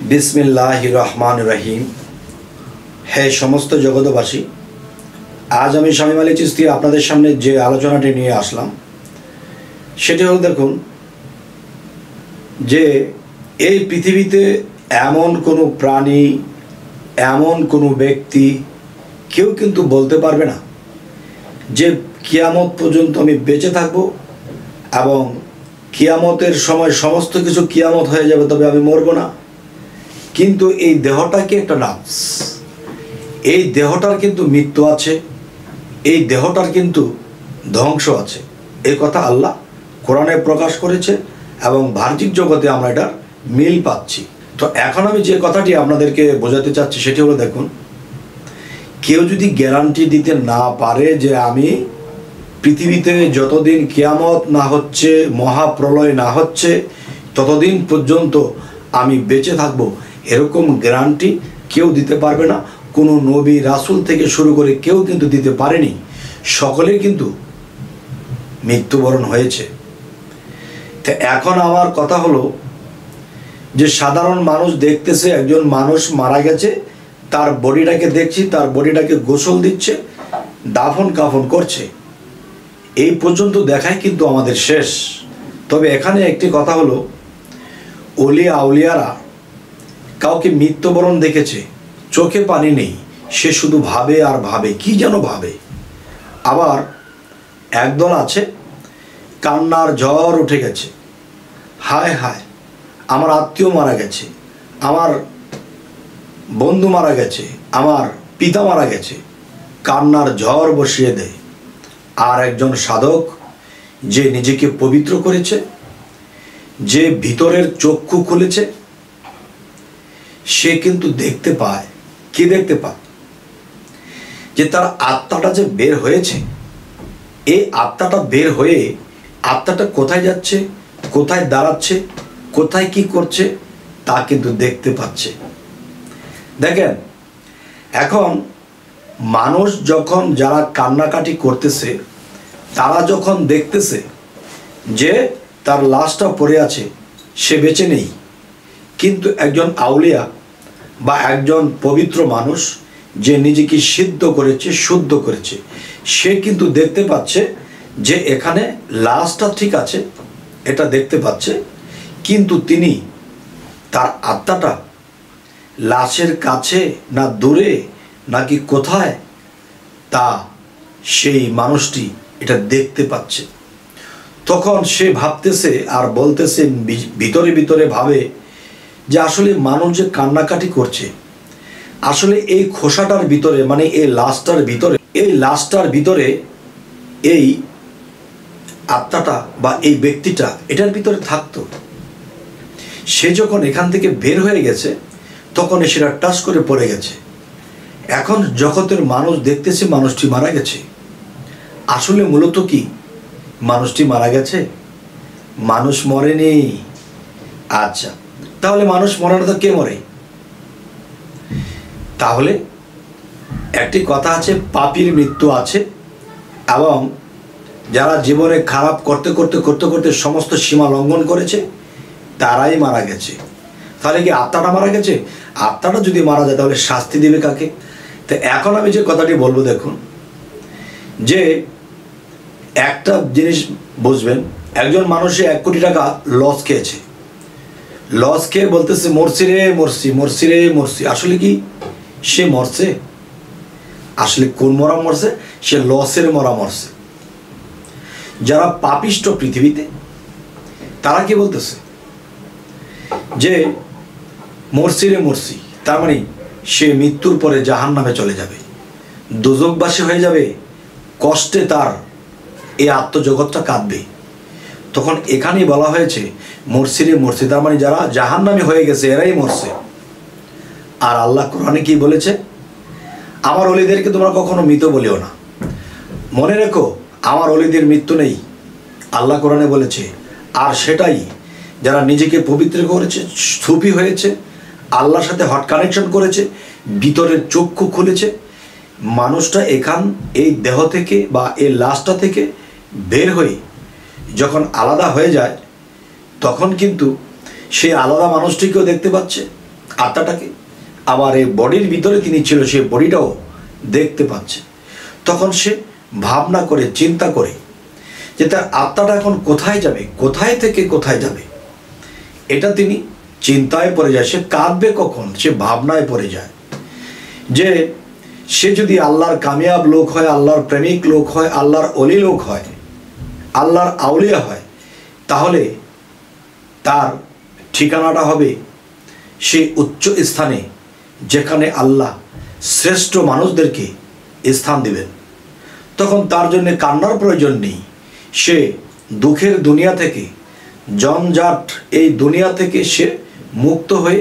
बिस्मिल्लाहिर रहमानिर रहीम। हे समस्त जगतबासी, आज আমি শামীম আলী চিশতি আপনাদের সামনে যে আলোচনাটি নিয়ে আসলাম সেটি হলো, দেখুন যে এই পৃথিবীতে এমন কোনো প্রাণী, এমন কোনো ব্যক্তি কেউ কিন্তু বলতে পারবে না যে কিয়ামত পর্যন্ত আমি বেঁচে থাকব এবং কিয়ামতের সময় সমস্ত কিছু কিয়ামত হয়ে যাবে, তবে আমি মরব না। কিন্তু এই দেহটা কি একটা নাফস, এই দেহটার কিন্তু মৃত্যু আছে, এই দেহটার কিন্তু ধ্বংস আছে। এই কথা আল্লাহ কোরআনে প্রকাশ করেছে এবং বাহ্যিক জগতে আমরা এটার মিল পাচ্ছি। তো এখন আমি যে কথাটি আপনাদেরকে বোঝাতে চাচ্ছি সেটি হলো, দেখুন, কেউ যদি গ্যারান্টি দিতে না পারে যে আমি পৃথিবীতে যতদিন কিয়ামত না হচ্ছে, মহাপ্রলয় না হচ্ছে, ততদিন পর্যন্ত আমি বেঁচে থাকবো, এরকম গ্যারান্টি কেউ দিতে পারবে না। কোনো নবী রাসূল থেকে শুরু করে কেউ কিন্তু দিতে পারেনি। সকলেই কিন্তু মৃত্যুবরণ হয়েছে। তো এখন আমার কথা হলো যে সাধারণ মানুষ দেখতেছে একজন মানুষ মারা গেছে, তার বডিটাকে দেখছি, তার বডিটাকে গোসল দিচ্ছে, দাফন কাফন করছে, এই পর্যন্ত দেখাই কিন্তু আমাদের শেষ। তবে এখানে একটি কথা হলো, ওলিয়া আউলিয়ারা কাউকে মৃত্যুবরণ দেখেছে, চোখে পানি নেই, সে শুধু ভাবে আর ভাবে, কি যেন ভাবে। আবার একদল আছে কান্নার ঝড় উঠে গেছে, হায় হায় আমার আত্মীয় মারা গেছে, আমার বন্ধু মারা গেছে, আমার পিতা মারা গেছে, কান্নার ঝড় বসিয়ে দেয়। আর একজন সাধক যে নিজেকে পবিত্র করেছে, যে ভিতরের চক্ষু খুলেছে, সে কিন্তু দেখতে পায়। কি দেখতে পায়? যে তার আত্মাটা যে বের হয়েছে, এই আত্মাটা বের হয়ে আত্মাটা কোথায় যাচ্ছে, কোথায় দাঁড়াচ্ছে, কোথায় কি করছে, তা কিন্তু দেখতে পাচ্ছে। দেখেন, এখন মানুষ যখন যারা কান্নাকাটি করতেছে, তারা যখন দেখতেছে যে তার লাশটা পড়ে আছে, সে বেঁচে নেই, কিন্তু একজন আউলিয়া বা একজন পবিত্র মানুষ যে নিজেকে সিদ্ধ করেছে, শুদ্ধ করেছে, সে কিন্তু দেখতে পাচ্ছে যে এখানে লাশটা ঠিক আছে, এটা দেখতে পাচ্ছে, কিন্তু তিনি তার আত্মাটা লাশের কাছে না দূরে নাকি কোথায়, তা সেই মানুষটি এটা দেখতে পাচ্ছে। তখন সে ভাবতেছে আর বলতেছে, ভিতরে ভিতরে ভাবে যে আসলে মানুষ যে কান্নাকাটি করছে, আসলে এই খোসাটার ভিতরে, মানে এই লাশটার ভিতরে, এই লাশটার ভিতরে এই আত্মাটা বা এই ব্যক্তিটা এটার ভিতরে থাকতো। সে যখন এখান থেকে বের হয়ে গেছে, তখন সেটা টাচ করে পড়ে গেছে। এখন জগতের মানুষ দেখতেছে মানুষটি মারা গেছে। আসলে মূলত কি মানুষটি মারা গেছে? মানুষ মরেনি। আচ্ছা, তাহলে মানুষ মরে না তো কে মরে? তাহলে একটি কথা আছে, পাপীর মৃত্যু আছে, এবং যারা জীবনে খারাপ করতে করতে করতে করতে সমস্ত সীমা লঙ্ঘন করেছে, তারাই মারা গেছে। তাহলে কি আত্মাটা মারা গেছে? আত্মাটা যদি মারা যায় তাহলে শাস্তি দেবে কাকে? তো এখন আমি যে কথাটি বলবো, দেখুন, যে একটা জিনিস বুঝবেন, একজন মানুষে 1 কোটি টাকা লস খেয়েছে, লস খেয়ে বলতেছে মরছি রে মরছি, মরছি রে মরছি। আসলে কি সে মরছে? আসলে কোন মরা মরছে? সে লসের মরা মরছে। যারা পাপিষ্ট পৃথিবীতে, তারা কি বলতেছে যে মরছি রে মরছি, তার মানে সে মৃত্যুর পরে জাহান্নামে চলে যাবে, দোজখবাসী হয়ে যাবে, কষ্টে তার এই আত্মজগৎটা কাঁদবে। তখন এখানেই বলা হয়েছে মরছি রে মরছি, তার মানে যারা জাহান্নামী হয়ে গেছে এরাই মরছে। আর আল্লাহ কোরআনে কি বলেছে? আমার ওলিদেরকে তোমরা কখনো মৃত বলিও না। মনে রেখো, আমার ওলিদের মৃত্যু নেই, আল্লাহ কোরআনে বলেছে। আর সেটাই যারা নিজেকে পবিত্র করেছে, সুফি হয়েছে, আল্লাহর সাথে হট কানেকশন করেছে, ভিতরের চক্ষু খুলেছে, মানুষটা এই দেহ থেকে বা এই লাশটা থেকে বের হয়ে যখন আলাদা হয়ে যায়, তখন কিন্তু সেই আলাদা মানুষটিকেও দেখতে পাচ্ছে, আত্মাটাকে, আবার এই বডির ভিতরে তিনি ছিল, সেই বডিটাও দেখতে পাচ্ছে। তখন সে ভাবনা করে, চিন্তা করে যে তার আত্মাটা এখন কোথায় যাবে, কোথায় থেকে কোথায় যাবে, এটা তিনি চিন্তায় পড়ে যায়। সে কাঁদবে কখন, সে ভাবনায় পড়ে যায় যে সে যদি আল্লাহর কামিয়াব লোক হয়, আল্লাহর প্রেমিক লোক হয়, আল্লাহর অলি লোক হয়, আল্লাহর আউলিয়া হয়, তাহলে তার ঠিকানাটা হবে সেই উচ্চ স্থানে, যেখানে আল্লাহ শ্রেষ্ঠ মানুষদেরকে স্থান দিবেন। তখন তার জন্য কান্নার প্রয়োজন নেই। সে দুঃখের দুনিয়া থেকে, জঞ্জাট এই দুনিয়া থেকে সে মুক্ত হয়ে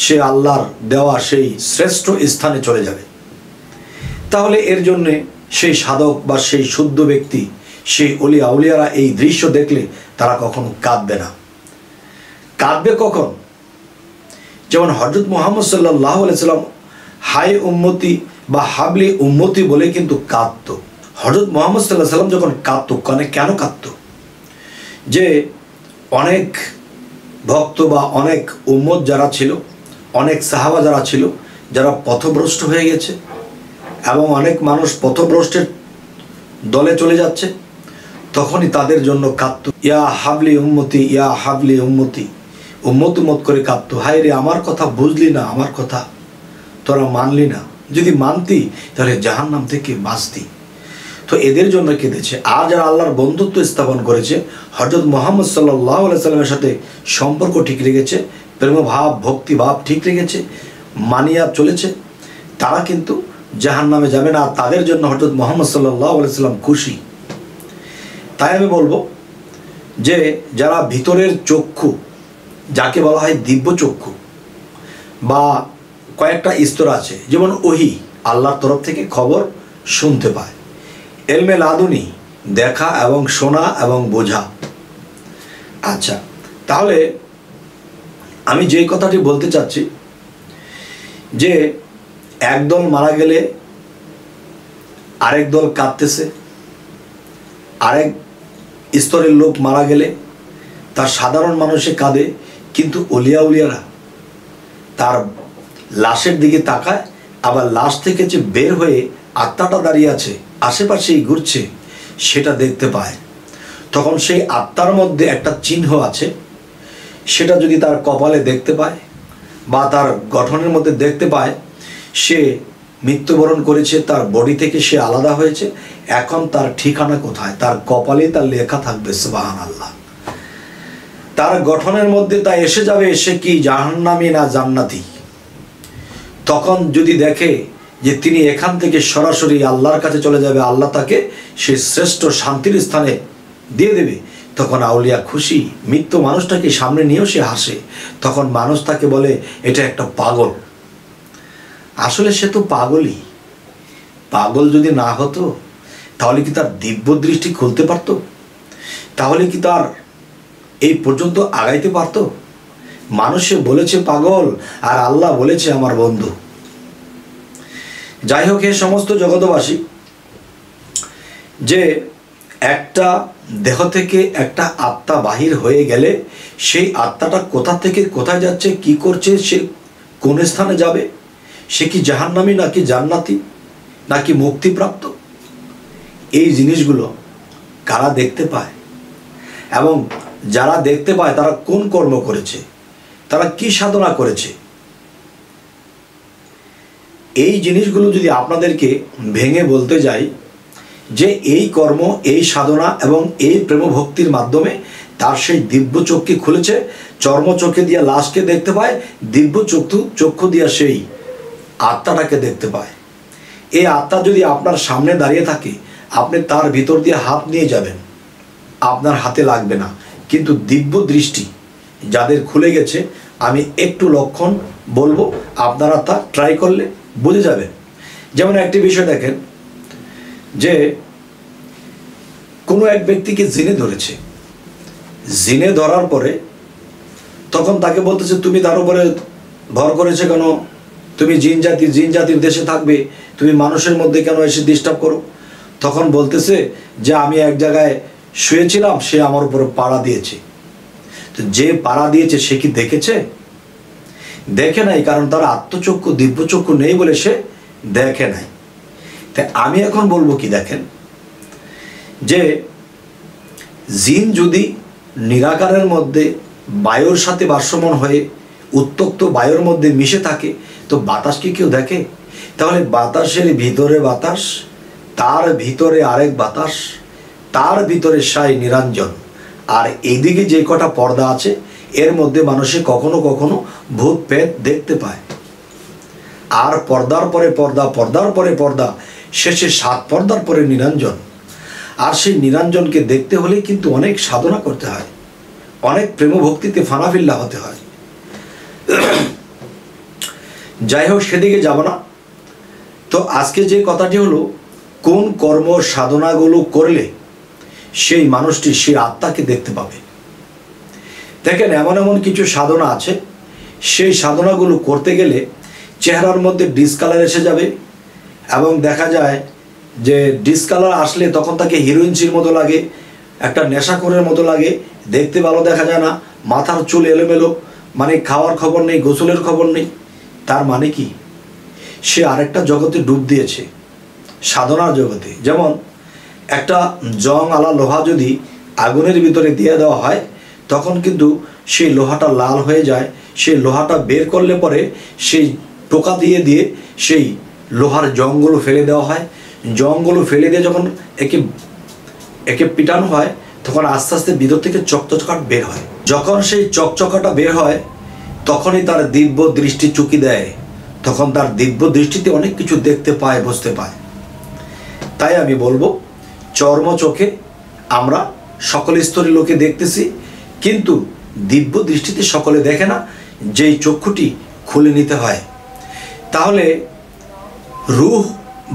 সে আল্লাহর দেওয়া সেই শ্রেষ্ঠ স্থানে চলে যাবে। তাহলে এর জন্যে সেই সাধক বা সেই শুদ্ধ ব্যক্তি, সেই অলি আউলিয়ারা এই দৃশ্য দেখলে তারা কখনো কাঁদবে না। কাঁদবে কখন? যেমন হযরত মুহাম্মদ সাল্লাল্লাহু আলাইহি সাল্লাম হাই উম্মতি বা হাবলি উম্মতি বলে কিন্তু কাঁদত। হযরত মুহাম্মদ সাল্লাল্লাহু আলাইহি সাল্লাম যখন কাঁদত, কেন কাঁদত? যে অনেক ভক্ত বা অনেক উম্মত যারা ছিল, অনেক সাহাবা যারা ছিল, যারা পথভ্রষ্ট হয়ে গেছে এবং অনেক মানুষ পথভ্রষ্টের দলে চলে যাচ্ছে, তখনই তাদের জন্য কাঁদত। ইয়া হাবলি উম্মতি, ইয়া হাবলি উম্মতি, উম্মত উম্মত করে কাঁদত। হায় রে, আমার কথা বুঝলি না, আমার কথা তোরা মানলি না, যদি মানতি তাহলে জাহান্নাম থেকে বাঁচতি। তো এদের জন্য কেঁদেছে। আর যারা আল্লাহর বন্ধুত্ব স্থাপন করেছে, হযরত মুহাম্মদ সাল্লাল্লাহু আলাইহি সাল্লামের সাথে সম্পর্ক ঠিক রেখেছে, প্রেমভাব ভক্তিভাব ঠিক রেখেছে, মানিয়া চলেছে, তারা কিন্তু জাহান্নামে যাবে না। তাদের জন্য হযরত মুহাম্মদ সাল্লাল্লাহু আলাইহি সাল্লাম খুশি। তাই আমি বলবো যে যারা ভিতরের চক্ষু, যাকে বলা হয় দিব্য চক্ষু, বা কয়েকটা স্তর আছে, যেমন ওহী, আল্লাহর তরফ থেকে খবর শুনতে পায়, এলমে লাদুনি, দেখা এবং শোনা এবং বোঝা। আচ্ছা, তাহলে আমি যেই কথাটি বলতে চাচ্ছি যে একদল মারা গেলে আরেক দল কাঁদতেছে, আরেক স্তরের লোক মারা গেলে তার সাধারণ মানুষে কাঁদে, কিন্তু অলিয়া উলিয়ারা তার লাশের দিকে তাকায়, আবার লাশ থেকে যে বের হয়ে আত্মাটা দাঁড়িয়ে আছে, আশেপাশেই ঘুরছে, সেটা দেখতে পায়। তখন সেই আত্মার মধ্যে একটা চিহ্ন আছে, সেটা যদি তার কপালে দেখতে পায় বা তার গঠনের মধ্যে দেখতে পায়, সে মৃত্যুবরণ করেছে, তার বডি থেকে সে আলাদা হয়েছে, এখন তার ঠিকানা কোথায়, তার কপালে তার লেখা থাকবে সুবহানাল্লাহ। তার গঠনের মধ্যে তা এসে যাবে, সে কি জাহান্নামী না জান্নাতি। তখন যদি দেখে যে তিনি এখান থেকে সরাসরি আল্লাহর কাছে চলে যাবে, আল্লাহ তাকে সে শ্রেষ্ঠ শান্তির স্থানে দিয়ে দেবে, তখন আউলিয়া খুশি। মৃত্যু মানুষটাকে সামনে নিয়েও সে হাসে। তখন মানুষ তাকে বলে এটা একটা পাগল। আসলে সে তো পাগলই। পাগল যদি না হতো তাহলে কি তার দিব্য দৃষ্টি খুলতে পারত? তাহলে কি তার এই পর্যন্ত আগাইতে পারত? মানুষে বলেছে পাগল, আর আল্লাহ বলেছে আমার বন্ধু। যাই হোক, এই সমস্ত জগতবাসী, যে একটা দেহ থেকে একটা আত্মা বাহির হয়ে গেলে সেই আত্মাটা কোথা থেকে কোথায় যাচ্ছে, কি করছে, সে কোন স্থানে যাবে, সে কি জাহান্নামী নাকি জান্নাতি নাকি মুক্তিপ্রাপ্ত, এই জিনিসগুলো কারা দেখতে পায়? এবং যারা দেখতে পায় তারা কোন কর্ম করেছে, তারা কি সাধনা করেছে, এই জিনিসগুলো যদি আপনাদেরকে ভেঙে বলতে যাই যে এই কর্ম, এই সাধনা এবং এই প্রেম ভক্তির মাধ্যমে তার সেই দিব্য চক্ষু খুলেছে। চর্ম চোখে দিয়া লাশকে দেখতে পায়, দিব্য চক্ষু দিয়া সেই আত্মাটাকে দেখতে পায়। এই আত্মা যদি আপনার সামনে দাঁড়িয়ে থাকে, আপনি তার ভিতর দিয়ে হাত নিয়ে যাবেন, আপনার হাতে লাগবে না। কিন্তু দিব্য দৃষ্টি যাদের খুলে গেছে, আমি একটু লক্ষণ বলবো, আপনারা তা ট্রাই করলে বুঝে যাবেন। যেমন একটি বিষয় দেখেন, যে কোনো এক ব্যক্তিকে জিনে ধরেছে, জিনে ধরার পরে তখন তাকে বলতেছে তুমি তার উপরে ভর করেছে কেন, তুমি জিন জাতির দেশে থাকবে, তুমি মানুষের মধ্যে কেন এসে ডিস্টার্ব করো? তখন বলতেছে যে আমি এক জায়গায় শুয়েছিলাম, সে আমার উপরে পাড়া দিয়েছে। তো যে পাড়া দিয়েছে সে কি দেখেছে? দেখে নাই, কারণ তার আত্মচক্ষু দিব্যচক্ষু নেই বলে সে দেখে নাই। তাই আমি এখন বলবো কি, দেখেন যে জিন যদি নিরাকারের মধ্যে বায়ুর সাথে ভাসমান হয়ে উত্তপ্ত বায়ুর মধ্যে মিশে থাকে, তো বাতাস কি কেউ দেখে? তাহলে বাতাসের ভিতরে বাতাস, তার ভিতরে আরেক বাতাস, তার ভিতরে সাই নিরঞ্জন, আর এইদিকে যে কটা পর্দা আছে এর মধ্যে মানুষে কখনো কখনো ভূত প্রেত দেখতে পায়। আর পর্দার পরে পর্দা, পর্দার পরে পর্দা, শেষে 7 পর্দার পরে নিরঞ্জন। আর সেই নিরঞ্জনকে দেখতে হলে কিন্তু অনেক সাধনা করতে হয়, অনেক প্রেম ভক্তিতে ফানাফিল্লা হতে হয়। যাই হোক, সেদিকে যাব না। তো আজকে যে কথাটি হলো, কোন কর্ম সাধনাগুলো করলে সেই মানুষটি সেই আত্মাকে দেখতে পাবে। দেখেন, এমন এমন কিছু সাধনা আছে, সেই সাধনাগুলো করতে গেলে চেহারার মধ্যে ডিসকালার এসে যাবে, এবং দেখা যায় যে ডিসকালার আসলে তখন তাকে হিরোইনসির মতো লাগে, একটা নেশাখোরের মতো লাগে, দেখতে ভালো দেখা যায় না, মাথার চুল এলোমেলো, মানে খাওয়ার খবর নেই, গোসলের খবর নেই। তার মানে কি? সে আরেকটা জগতে ডুব দিয়েছে, সাধনার জগতে। যেমন একটা জং আলা লোহা যদি আগুনের ভিতরে দিয়ে দেওয়া হয়, তখন কিন্তু সেই লোহাটা লাল হয়ে যায়। সেই লোহাটা বের করলে পরে সেই টোকা দিয়ে দিয়ে সেই লোহার জংগুলো ফেলে দেওয়া হয়। জংগুলো ফেলে দিয়ে যখন একে একে পিটানো হয়, তখন আস্তে আস্তে ভিতর থেকে চকচকাট বের হয়। যখন সেই চকচকাটা বের হয়, তখনই তার দিব্য দৃষ্টি চুকি দেয়, তখন তার দিব্য দৃষ্টিতে অনেক কিছু দেখতে পায়, বুঝতে পায়। তাই আমি বলবো, চর্ম চোখে আমরা সকল স্তরের লোকে দেখতেছি, কিন্তু দিব্য দৃষ্টিতে সকলে দেখে না, যেই চক্ষুটি খুলে নিতে হয়। তাহলে রূহ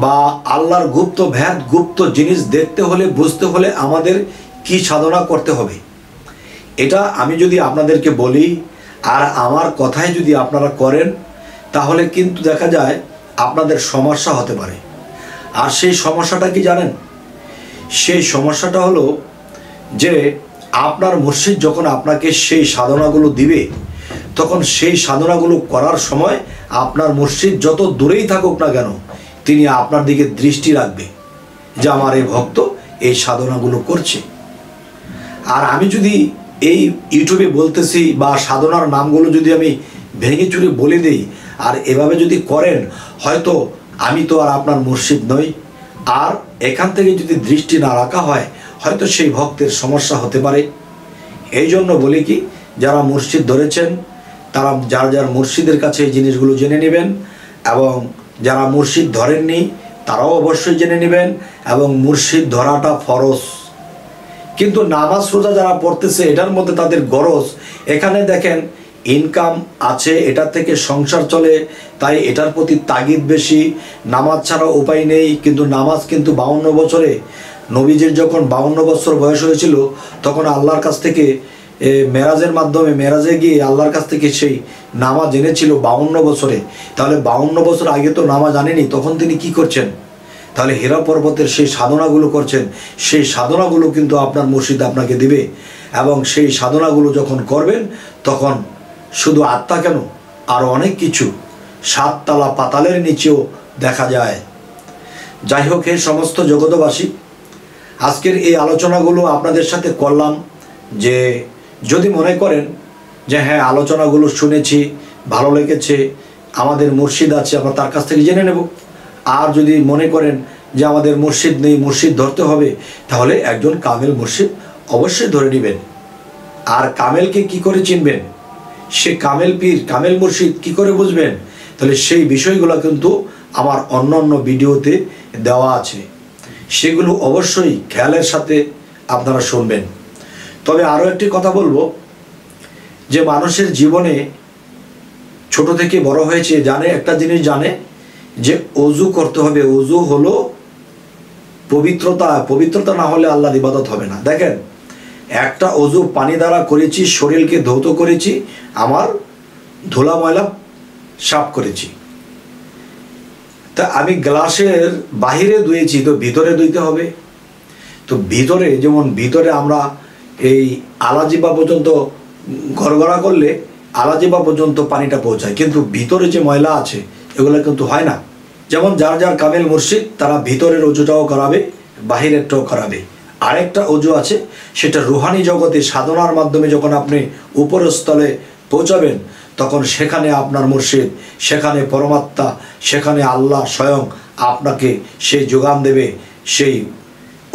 বা আল্লাহর গুপ্ত ভেদ, গুপ্ত জিনিস দেখতে হলে, বুঝতে হলে আমাদের কি সাধনা করতে হবে, এটা আমি যদি আপনাদেরকে বলি আর আমার কথাই যদি আপনারা করেন, তাহলে কিন্তু দেখা যায় আপনাদের সমস্যা হতে পারে। আর সেই সমস্যাটা কি জানেন? সেই সমস্যাটা হলো যে আপনার মুর্শিদ যখন আপনাকে সেই সাধনাগুলো দিবে, তখন সেই সাধনাগুলো করার সময় আপনার মুর্শিদ যত দূরেই থাকুক না কেন, তিনি আপনার দিকে দৃষ্টি রাখবে যে আমার এই ভক্ত এই সাধনাগুলো করছে। আর আমি যদি এই ইউটিউবে বলতেছি বা সাধনার নামগুলো যদি আমি ভেঙে চুরে বলে দিই আর এভাবে যদি করেন, হয়তো আমি তো আর আপনার মুর্শিদ নই। আর এখান থেকে যদি দৃষ্টি না রাখা হয়, হয়তো সেই ভক্তের সমস্যা হতে পারে। এই জন্য বলি কি, যারা মুর্শিদ ধরেছেন তারা যার যার মুর্শিদের কাছে এই জিনিসগুলো জেনে নেবেন, এবং যারা মুর্শিদ ধরেননি তারাও অবশ্যই জেনে নেবেন। এবং মুর্শিদ ধরাটা ফরজ, কিন্তু নামাজ রোজা যারা পড়তেছে এটার মধ্যে তাদের গরজ। এখানে দেখেন ইনকাম আছে, এটা থেকে সংসার চলে, তাই এটার প্রতি তাগিদ বেশি। নামাজ ছাড়া উপায় নেই, কিন্তু নামাজ কিন্তু 52 বছরে, নবীজির যখন 52 বছর বয়স হয়েছিল, তখন আল্লাহর কাছ থেকে মেরাজের মাধ্যমে, মেরাজে গিয়ে আল্লাহর কাছ থেকে সেই নামাজ জেনেছিল 52 বছরে। তাহলে 52 বছর আগে তো নামাজ জানেনি, তখন তিনি কি করছেন? তাহলে হীরা পর্বতের সেই সাধনাগুলো করছেন। সেই সাধনাগুলো কিন্তু আপনার মুর্শিদ আপনাকে দিবে, এবং সেই সাধনাগুলো যখন করবেন, তখন শুধু আত্মা কেন, আরও অনেক কিছু 7 তলা পাতালের নিচেও দেখা যায়। যাই হোক, এই সমস্ত জগতবাসী, আজকের এই আলোচনাগুলো আপনাদের সাথে করলাম, যে যদি মনে করেন যে হ্যাঁ আলোচনাগুলো শুনেছি, ভালো লেগেছে, আমাদের মুর্শিদ আছে, আমরা তার কাছ থেকে জেনে নেব। আর যদি মনে করেন যে আমাদের মুর্শিদ নেই, মুর্শিদ ধরতে হবে, তাহলে একজন কামেল মুর্শিদ অবশ্যই ধরে নেবেন। আর কামেলকে কি করে চিনবেন, সে কামেল পীর, কামেল মুর্শিদ কি করে বুঝবেন? তাহলে সেই বিষয়গুলো কিন্তু আমার অন্য অন্য ভিডিওতে দেওয়া আছে, সেগুলো অবশ্যই খেয়ালের সাথে আপনারা শুনবেন। তবে আরও একটি কথা বলবো, যে মানুষের জীবনে ছোট থেকে বড় হয়েছে, জানে একটা জিনিস, জানে যে অজু করতে হবে। অজু হলো পবিত্রতা, পবিত্রতা না হলে আল্লাহর ইবাদত হবে না। দেখেন, একটা অজু পানি দ্বারা করেছি, শরীরকে ধৌত করেছি, আমার ধুলা ময়লা সাফ করেছি। তা আমি গ্লাসের বাহিরে ধুয়েছি, তো ভিতরে ধুইতে হবে। তো ভিতরে, যেমন ভিতরে আমরা এই আলাজিবা পর্যন্ত গড়গড়া করলে আলাজিবা পর্যন্ত পানিটা পৌঁছায়, কিন্তু ভিতরে যে ময়লা আছে এগুলো কিন্তু হয় না। যেমন যার যার কামেল মুর্শিদ তারা ভিতরের অজুটাও করাবে, বাহিরেরটাও করাবে। আরেকটা অজু আছে, সেটা রুহানি জগতে সাধনার মাধ্যমে যখন আপনি উপরের স্থলে পৌঁছাবেন, তখন সেখানে আপনার মুর্শিদ, সেখানে পরমাত্মা, সেখানে আল্লাহ স্বয়ং আপনাকে সেই যোগান দেবে, সেই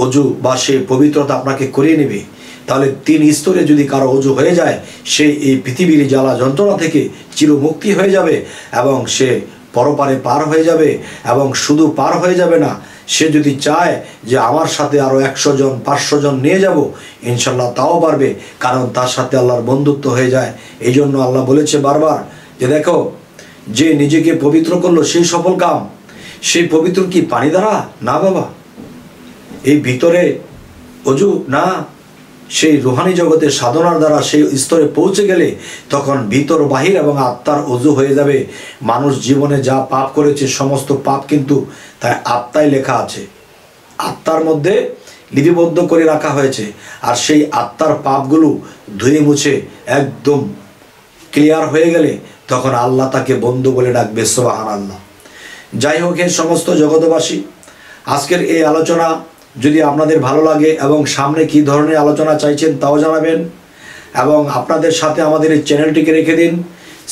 অজু বা সেই পবিত্রতা আপনাকে করিয়ে নেবে। তাহলে 3 স্তরে যদি কারো অজু হয়ে যায়, সে এই পৃথিবীর জ্বালা যন্ত্রণা থেকে চিরমুক্তি হয়ে যাবে এবং সে পরপারে পার হয়ে যাবে। এবং শুধু পার হয়ে যাবে না, সে যদি চায় যে আমার সাথে আরও 100 জন 500 জন নিয়ে যাব, ইনশাল্লাহ তাও পারবে, কারণ তার সাথে আল্লাহর বন্ধুত্ব হয়ে যায়। এই জন্য আল্লাহ বলেছে বারবার যে দেখো, যে নিজেকে পবিত্র করলো সেই সফল কাম। সেই পবিত্র কি পানি দ্বারা? না বাবা, এই ভিতরে অজু না, সেই রুহানি জগতে সাধনার দ্বারা সেই স্তরে পৌঁছে গেলে তখন ভিতর বাহির এবং আত্মার অজু হয়ে যাবে। মানুষ জীবনে যা পাপ করেছে সমস্ত পাপ কিন্তু তাই আত্মায় লেখা আছে, আত্মার মধ্যে লিপিবদ্ধ করে রাখা হয়েছে। আর সেই আত্মার পাপগুলো ধুয়ে মুছে একদম ক্লিয়ার হয়ে গেলে তখন আল্লাহ তাকে বন্ধু বলে ডাকবে। সুবহানাল্লাহ। যাই হোক, এই সমস্ত জগতবাসী, আজকের এই আলোচনা যদি আপনাদের ভালো লাগে এবং সামনে কী ধরনের আলোচনা চাইছেন তাও জানাবেন, এবং আপনাদের সাথে আমাদের এই চ্যানেলটিকে রেখে দিন,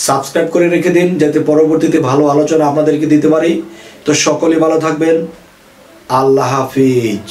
সাবস্ক্রাইব করে রেখে দিন, যাতে পরবর্তীতে ভালো আলোচনা আপনাদেরকে দিতে পারি। তো সকলে ভালো থাকবেন। আল্লাহ হাফিজ।